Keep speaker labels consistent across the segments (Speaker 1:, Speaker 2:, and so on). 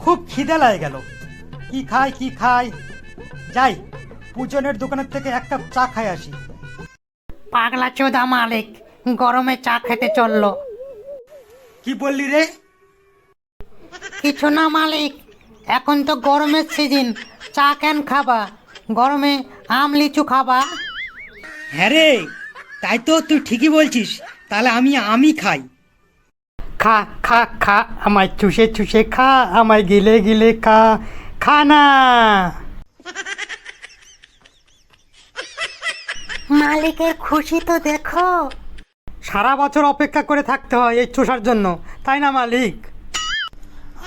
Speaker 1: খুব খিদে লাগে গেল। কি খাই কি খাই, যাই পূজনের দোকানের থেকে এক কাপ চা খাই আসি।
Speaker 2: পাগলা চোদা মালিক গরমে চা খেতে চললো।
Speaker 1: কি বললি রে?
Speaker 2: কিছু না মালিক, এখন তো গরমের সিজন, চা কেন খাবা? গরমে আম লিচু খাবা।
Speaker 1: হ্যাঁ রে, তাই তো, তুই ঠিকই বলছিস। তাহলে আমি খাই। খা খা খা, আমায় চুষে চুষে খা, আমায় গিলে গিলে খা, খা না।
Speaker 2: মালিকের খুশি তো দেখো।
Speaker 1: সারা বছর অপেক্ষা করে থাকতে হয় এই চুষার জন্য, তাই না মালিক?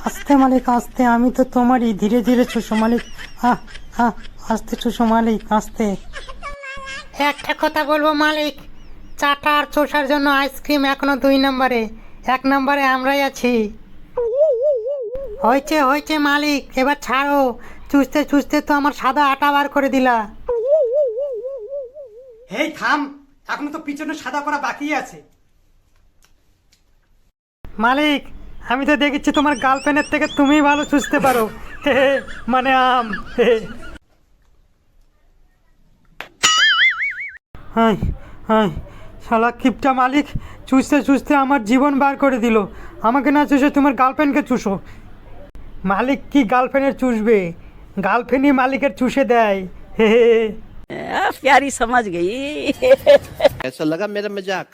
Speaker 1: আস্তে মালিক আস্তে, আমি তো তোমারই, ধীরে ধীরে চুষো মালিক। আহ আহ, আস্তে চুষো মালিক আস্তে।
Speaker 2: একটা কথা বলবো মালিক, চাটা আর চোষার জন্য আইসক্রিম এখনো 2 নম্বরে, 1 নম্বরে আমরাই আছি। হয়েছে হয়েছে মালিক, এবার ছাড়ো। চুষতে চুষতে তো আমার সাদা আটা বার করে দিলা।
Speaker 1: হেই থাম, এখনো তো পিছনে সাদা করা বাকি আছে। মালিক, আমি তো দেখেছি তোমার গার্লফ্রেন্ডের থেকে তুমিই ভালো চুষতে পারো। হে হে, মানে আম। হে হে। হাই হাই, শালা কিপটা মালিক, চুষতে চুষতে আমার জীবন বার করে দিল। আমাকে না চুষে তোমার গার্লফ্রেন্ডকে চুষো। মালিক কি গার্লফ্রেন্ডের চুষবে? গার্লফ্রেন্ডই মালিকের চুষে দেয়। হে হে।
Speaker 3: प्यारी समझ गई।
Speaker 4: कैसा लगा मेरा मजाक?